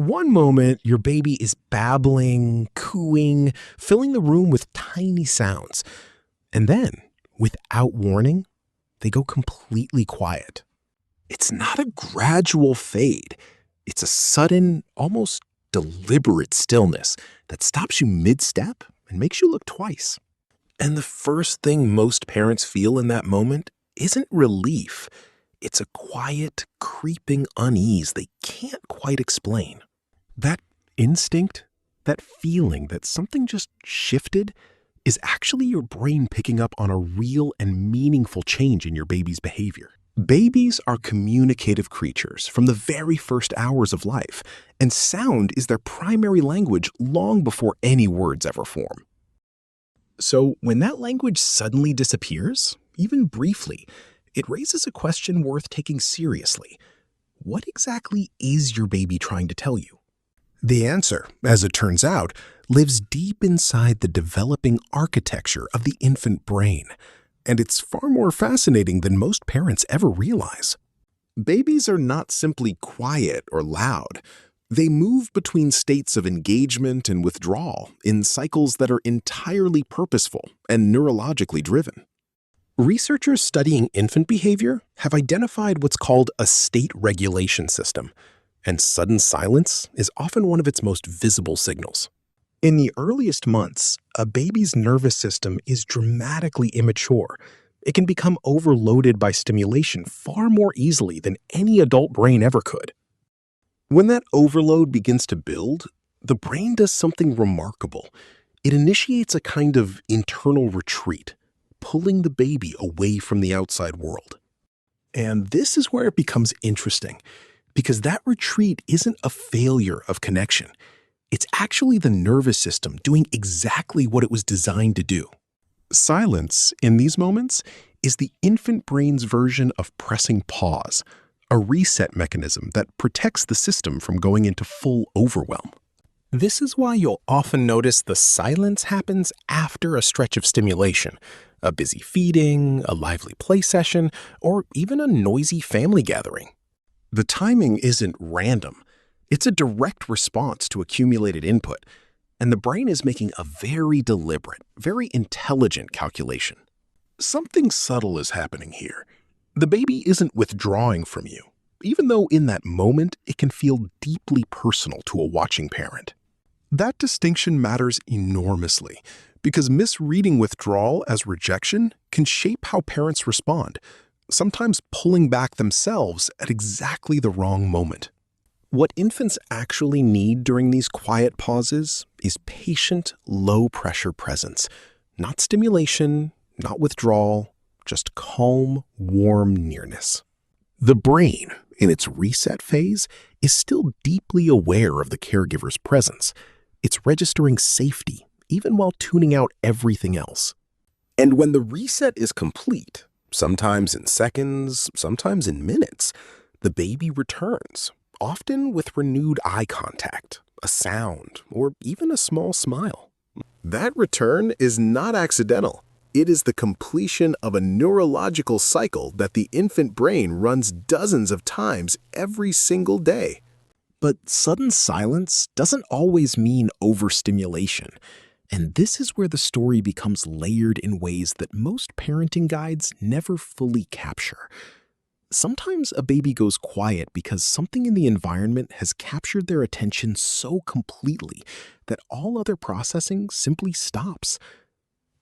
One moment, your baby is babbling, cooing, filling the room with tiny sounds. And then, without warning, they go completely quiet. It's not a gradual fade. It's a sudden, almost deliberate stillness that stops you mid-step and makes you look twice. And the first thing most parents feel in that moment isn't relief. It's a quiet, creeping unease they can't quite explain. That instinct, that feeling that something just shifted, is actually your brain picking up on a real and meaningful change in your baby's behavior. Babies are communicative creatures from the very first hours of life, and sound is their primary language long before any words ever form. So when that language suddenly disappears, even briefly, it raises a question worth taking seriously. What exactly is your baby trying to tell you? The answer, as it turns out, lives deep inside the developing architecture of the infant brain, and it's far more fascinating than most parents ever realize. Babies are not simply quiet or loud. They move between states of engagement and withdrawal in cycles that are entirely purposeful and neurologically driven. Researchers studying infant behavior have identified what's called a state regulation system, and sudden silence is often one of its most visible signals. In the earliest months, a baby's nervous system is dramatically immature. It can become overloaded by stimulation far more easily than any adult brain ever could. When that overload begins to build, the brain does something remarkable. It initiates a kind of internal retreat, pulling the baby away from the outside world. And this is where it becomes interesting, because that retreat isn't a failure of connection. It's actually the nervous system doing exactly what it was designed to do. Silence, in these moments, is the infant brain's version of pressing pause, a reset mechanism that protects the system from going into full overwhelm. This is why you'll often notice the silence happens after a stretch of stimulation, a busy feeding, a lively play session, or even a noisy family gathering. The timing isn't random. It's a direct response to accumulated input, and the brain is making a very deliberate, very intelligent calculation. Something subtle is happening here. The baby isn't withdrawing from you, even though in that moment it can feel deeply personal to a watching parent. That distinction matters enormously, because misreading withdrawal as rejection can shape how parents respond, sometimes pulling back themselves at exactly the wrong moment. What infants actually need during these quiet pauses is patient, low-pressure presence. Not stimulation, not withdrawal, just calm, warm nearness. The brain, in its reset phase, is still deeply aware of the caregiver's presence. It's registering safety, even while tuning out everything else. And when the reset is complete, sometimes in seconds, sometimes in minutes, the baby returns, often with renewed eye contact, a sound, or even a small smile. That return is not accidental. It is the completion of a neurological cycle that the infant brain runs dozens of times every single day. But sudden silence doesn't always mean overstimulation. And this is where the story becomes layered in ways that most parenting guides never fully capture. Sometimes a baby goes quiet because something in the environment has captured their attention so completely that all other processing simply stops.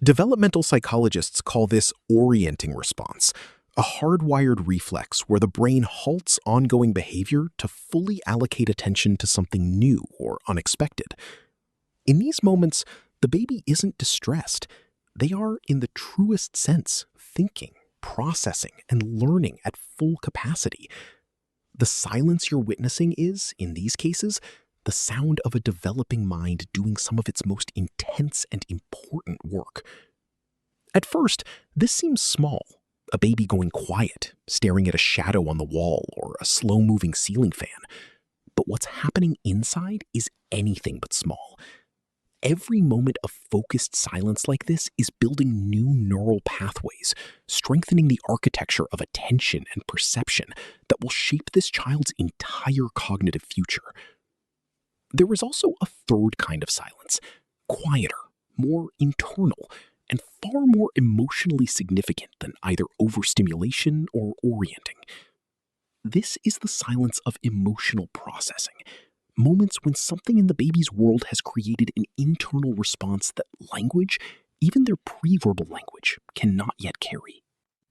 Developmental psychologists call this orienting response, a hardwired reflex where the brain halts ongoing behavior to fully allocate attention to something new or unexpected. In these moments, the baby isn't distressed. They are, in the truest sense, thinking, processing, and learning at full capacity. The silence you're witnessing is, in these cases, the sound of a developing mind doing some of its most intense and important work. At first, this seems small, a baby going quiet, staring at a shadow on the wall or a slow-moving ceiling fan. But what's happening inside is anything but small. Every moment of focused silence like this is building new neural pathways, strengthening the architecture of attention and perception that will shape this child's entire cognitive future. There is also a third kind of silence, quieter, more internal, and far more emotionally significant than either overstimulation or orienting. This is the silence of emotional processing, moments when something in the baby's world has created an internal response that language, even their preverbal language, cannot yet carry.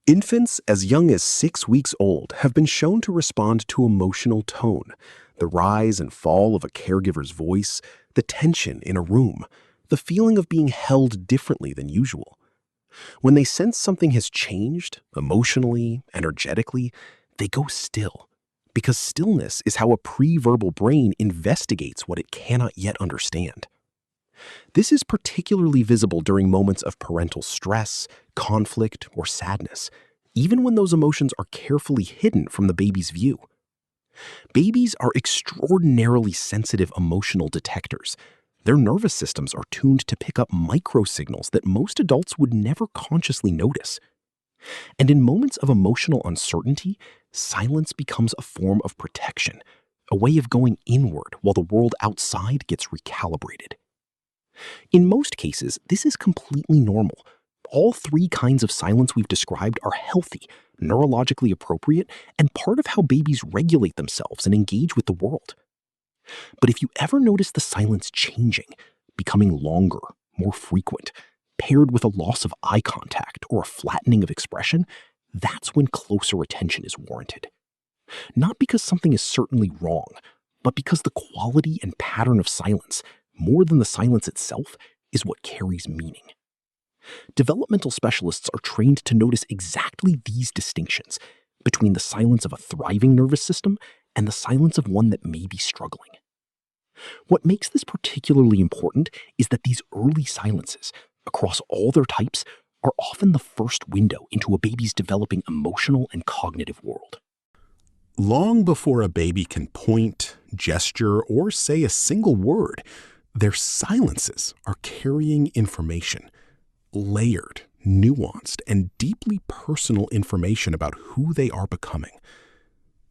Infants as young as 6 weeks old have been shown to respond to emotional tone, the rise and fall of a caregiver's voice, the tension in a room, the feeling of being held differently than usual. When they sense something has changed, emotionally, energetically, they go still, because stillness is how a pre-verbal brain investigates what it cannot yet understand. This is particularly visible during moments of parental stress, conflict, or sadness, even when those emotions are carefully hidden from the baby's view. Babies are extraordinarily sensitive emotional detectors. Their nervous systems are tuned to pick up microsignals that most adults would never consciously notice. And in moments of emotional uncertainty, silence becomes a form of protection, a way of going inward while the world outside gets recalibrated. In most cases, this is completely normal. All three kinds of silence we've described are healthy, neurologically appropriate, and part of how babies regulate themselves and engage with the world. But if you ever notice the silence changing, becoming longer, more frequent, paired with a loss of eye contact or a flattening of expression, that's when closer attention is warranted. Not because something is certainly wrong, but because the quality and pattern of silence, more than the silence itself, is what carries meaning. Developmental specialists are trained to notice exactly these distinctions between the silence of a thriving nervous system and the silence of one that may be struggling. What makes this particularly important is that these early silences, across all their types, are often the first window into a baby's developing emotional and cognitive world. Long before a baby can point, gesture, or say a single word, their silences are carrying information, layered, nuanced, and deeply personal information about who they are becoming.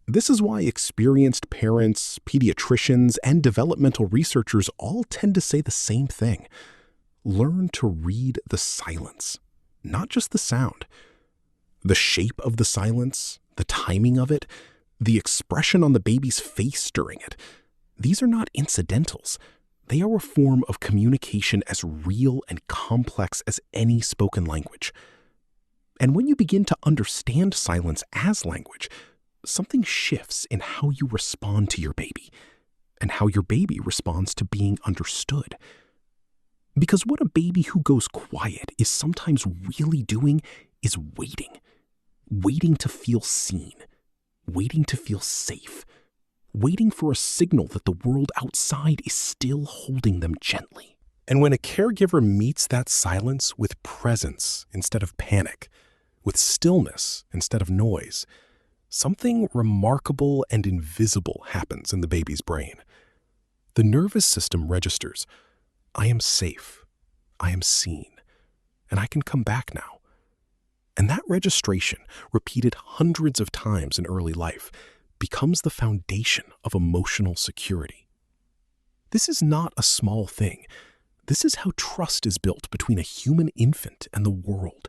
This is why experienced parents, pediatricians, and developmental researchers all tend to say the same thing. Learn to read the silence, not just the sound. The shape of the silence, the timing of it, the expression on the baby's face during it. These are not incidentals. They are a form of communication as real and complex as any spoken language. And when you begin to understand silence as language, something shifts in how you respond to your baby and how your baby responds to being understood. Because what a baby who goes quiet is sometimes really doing is waiting to feel seen, waiting to feel safe, waiting for a signal that the world outside is still holding them gently. And when a caregiver meets that silence with presence instead of panic, with stillness instead of noise, something remarkable and invisible happens in the baby's brain. The nervous system registers, I am safe, I am seen, and I can come back now. And that registration, repeated hundreds of times in early life, becomes the foundation of emotional security. This is not a small thing. This is how trust is built between a human infant and the world,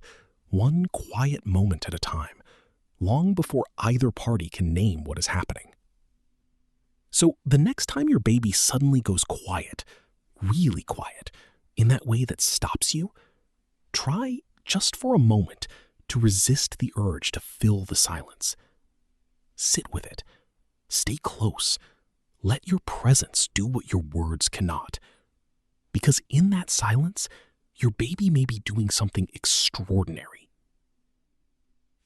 one quiet moment at a time, long before either party can name what is happening. So the next time your baby suddenly goes quiet, really quiet, in that way that stops you, try just for a moment to resist the urge to fill the silence. Sit with it. Stay close. Let your presence do what your words cannot. Because in that silence, your baby may be doing something extraordinary.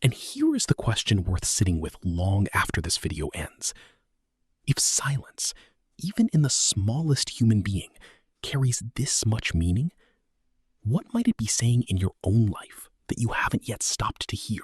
And here is the question worth sitting with long after this video ends. If silence, even in the smallest human being, carries this much meaning, what might it be saying in your own life that you haven't yet stopped to hear?